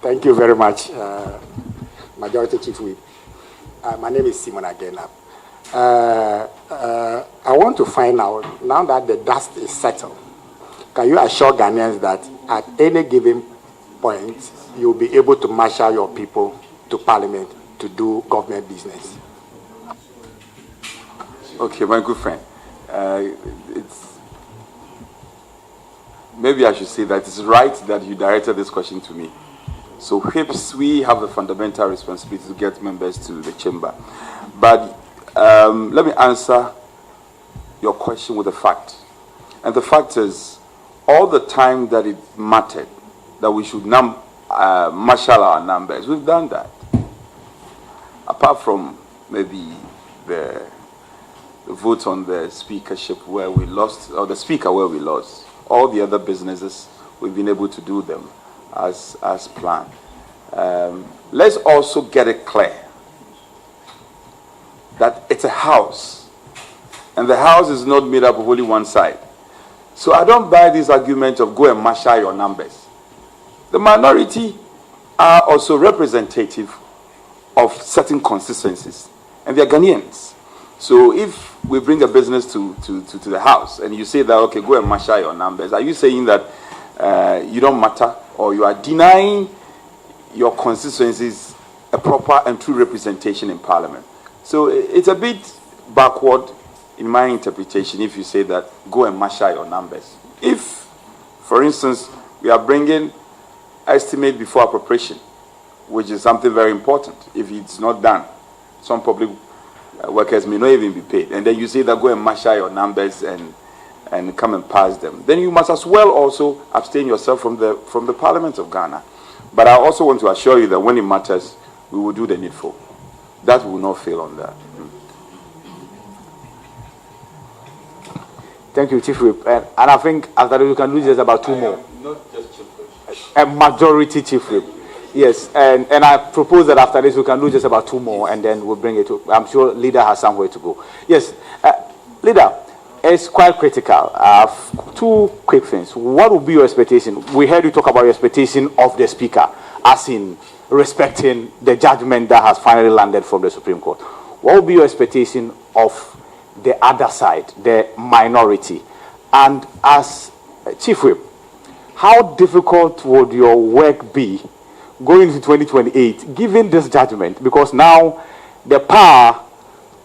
Thank you very much, Majority Chief Whip. My name is Simon Agena. I want to find out, now that the dust is settled, can you assure Ghanaians that at any given point, you'll be able to marshal your people to Parliament to do government business? Okay, my good friend. Maybe I should say that it's right that you directed this question to me. So whips, we have a fundamental responsibility to get members to the chamber. But let me answer your question with a fact. And the fact is, all the time that it mattered that we should marshal our numbers, we've done that. Apart from maybe the vote on the speakership where we lost, or the speaker where we lost, all the other businesses, we've been able to do them as planned. Let's also get it clear that it's a house, and the house is not made up of only one side. So I don't buy this argument of go and marshal your numbers. The minority are also representative of certain constituencies, and they are Ghanaians. So if we bring a business to the house, and you say that, okay, go and marshal your numbers, are you saying that you don't matter, or you are denying your constituencies a proper and true representation in Parliament? So it's a bit backward in my interpretation if you say that go and marshal your numbers. If, for instance, we are bringing estimate before appropriation, which is something very important, if it's not done, some public workers may not even be paid, and then you say that go and marshal your numbers and come and pass them, then you must as well also abstain yourself from the Parliament of Ghana. But I also want to assure you that when it matters, we will do the needful. That will not fail on that. Thank you, Chief Whip. And I think after that we can lose just about two more. Not just Chief Whip. A majority Chief Whip. Yes, and I propose that after this we can do just about two more, and then we'll bring it to. I'm sure leader has somewhere to go. Yes, leader, it's quite critical. Two quick things. What would be your expectation? We heard you talk about your expectation of the speaker, as in respecting the judgment that has finally landed from the Supreme Court. What would be your expectation of the other side, the minority? And as Chief Whip, how difficult would your work be going into 2028, given this judgment? Because now the power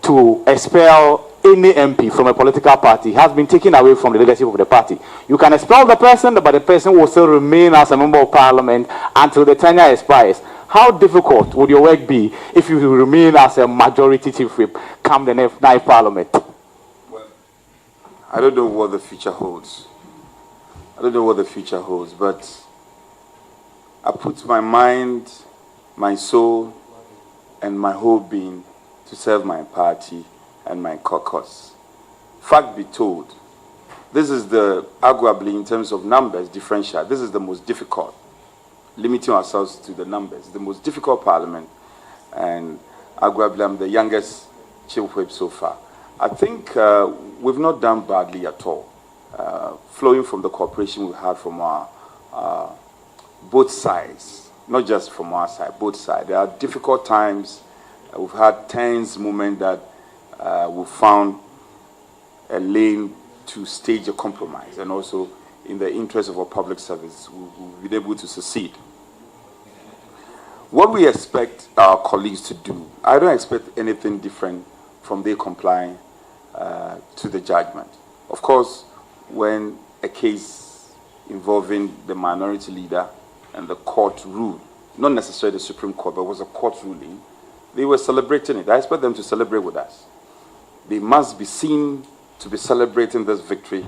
to expel any MP from a political party has been taken away from the leadership of the party. You can expel the person, but the person will still remain as a member of Parliament until the tenure expires. How difficult would your work be if you remain as a majority Chief Whip come the next Parliament? Well, I don't know what the future holds. But I put my mind, my soul, and my whole being to serve my party and my caucus. Fact be told, this is arguably in terms of numbers differential, this is the most difficult, limiting ourselves to the numbers, the most difficult Parliament, and arguably I'm the youngest Chief Whip so far. I think we've not done badly at all, flowing from the cooperation we've had from our both sides, not just from our side, both sides. There are difficult times. We've had tense moments that we've found a lane to stage a compromise, and also in the interest of our public service, we've been able to succeed. What we expect our colleagues to do, I don't expect anything different from their complying to the judgment. Of course, when a case involving the minority leader and the court ruled, not necessarily the Supreme Court, but it was a court ruling, they were celebrating it. I expect them to celebrate with us. They must be seen to be celebrating this victory,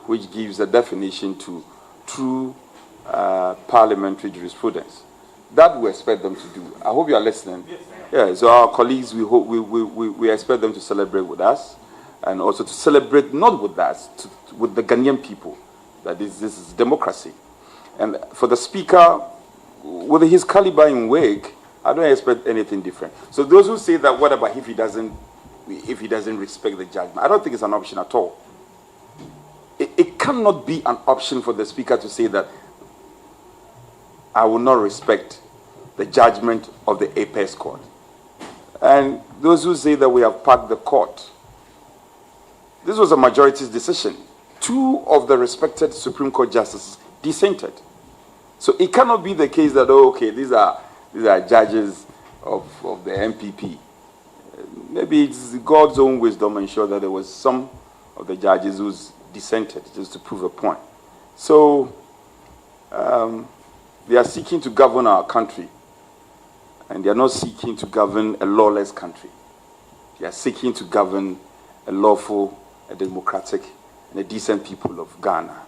which gives a definition to true parliamentary jurisprudence. That we expect them to do. I hope you are listening. Yeah, so our colleagues, we expect them to celebrate with us, and also to celebrate not with us, with the Ghanaian people, that this is democracy. And for the Speaker, with his caliber in wake, I don't expect anything different. So those who say that, what about if he doesn't respect the judgment? I don't think it's an option at all. it cannot be an option for the Speaker to say that I will not respect the judgment of the apex court. And those who say that we have packed the court, this was a majority's decision. 2 of the respected Supreme Court justices dissented. So it cannot be the case that, oh, okay, these are judges of the MPP. Maybe it's God's own wisdom ensure that there was some of the judges who dissented just to prove a point. So they are seeking to govern our country, and they are not seeking to govern a lawless country. They are seeking to govern a lawful, a democratic, and a decent people of Ghana.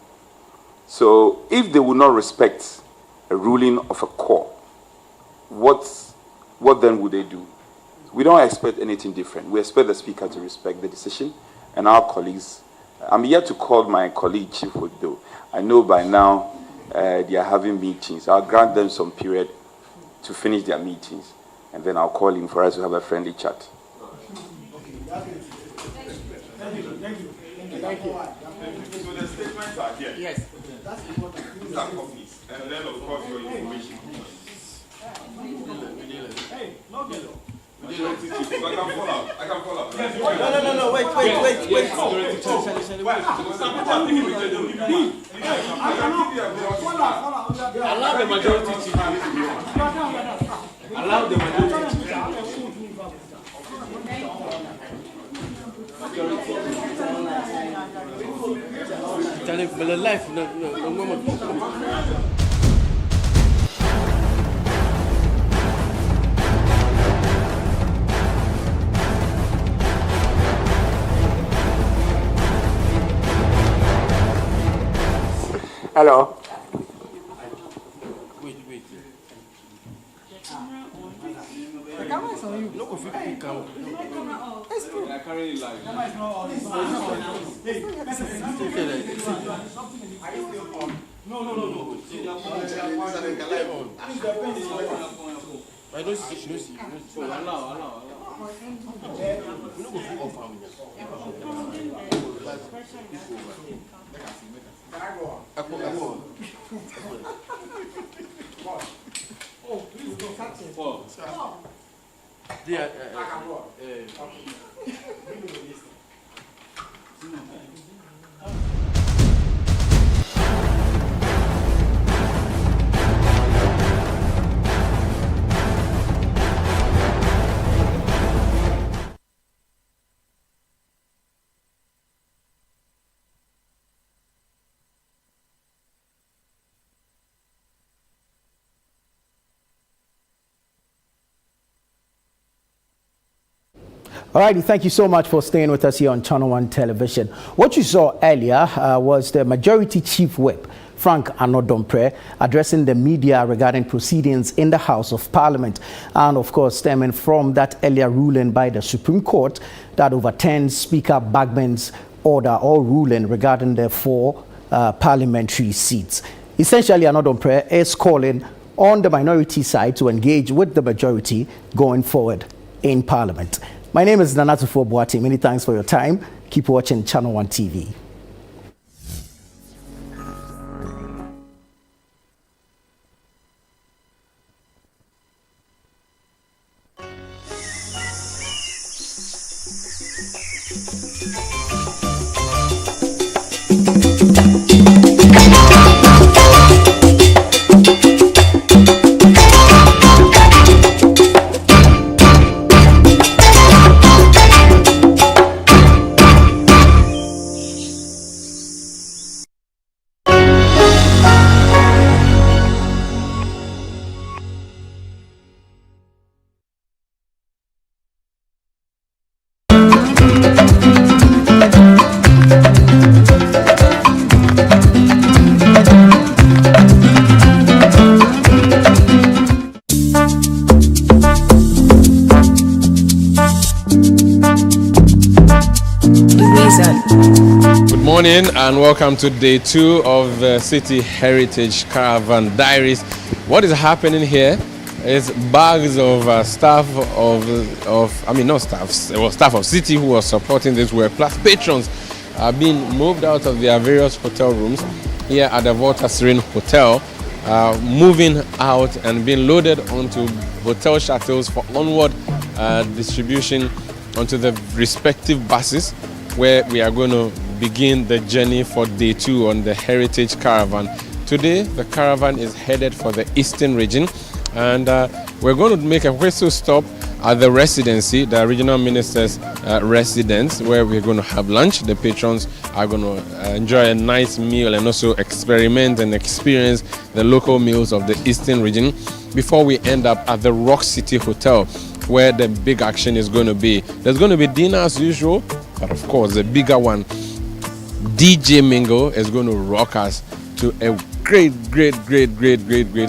So if they will not respect a ruling of a court, what then would they do? We don't expect anything different. We expect the Speaker to respect the decision, and our colleagues. I'm yet to call my colleague Chief Whip, though. I know by now they are having meetings. I'll grant them some period to finish their meetings, and then I'll call him for us to have a friendly chat. Thank you. So the statements are here. Yes. These are copies. And then, of course, your information. Hey, no yellow. I can follow up. No, wait. Allow the majority to allow the majority to Hello. Wait. The camera is on you. No, if you camera. It's true. I carry it live. Camera is not on. No. I don't see. Allow. We don't go for all family. Can I go on? I go on. Oh, please go. Four. Yeah, I can go on. All righty, thank you so much for staying with us here on Channel 1 Television. What you saw earlier was the Majority Chief Whip, Frank Anodompre, addressing the media regarding proceedings in the House of Parliament. And of course, stemming from that earlier ruling by the Supreme Court that overturned Speaker Bagman's order or ruling regarding the 4 parliamentary seats. Essentially, Anodompre is calling on the minority side to engage with the majority going forward in Parliament. My name is Nanatufo Boati. Many thanks for your time. Keep watching Channel 1 TV. Good morning and welcome to day 2 of the City Heritage Caravan Diaries. What is happening here is bags of staff staff of City who are supporting this work, plus patrons are being moved out of their various hotel rooms here at the Volta Serene Hotel, moving out and being loaded onto hotel shuttles for onward distribution onto the respective buses, where we are going to begin the journey for day 2 on the Heritage Caravan. Today, the caravan is headed for the Eastern region, and we're going to make a whistle stop at the residency, the regional minister's residence, where we're going to have lunch. The patrons are going to enjoy a nice meal and also experiment and experience the local meals of the Eastern region before we end up at the Rock City Hotel, where the big action is going to be. There's going to be dinner as usual, but of course the bigger one, DJ Mingo, is going to rock us to a great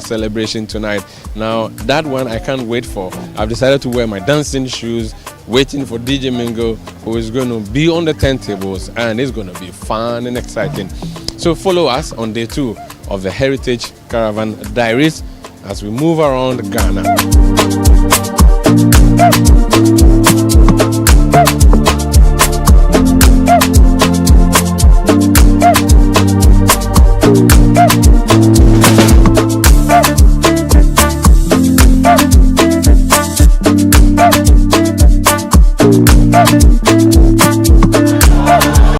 celebration tonight. Now that one I can't wait for. I've decided to wear my dancing shoes, waiting for DJ Mingo, who is going to be on the turntables, and it's going to be fun and exciting. So follow us on day 2 of the Heritage Caravan Diaries as we move around Ghana.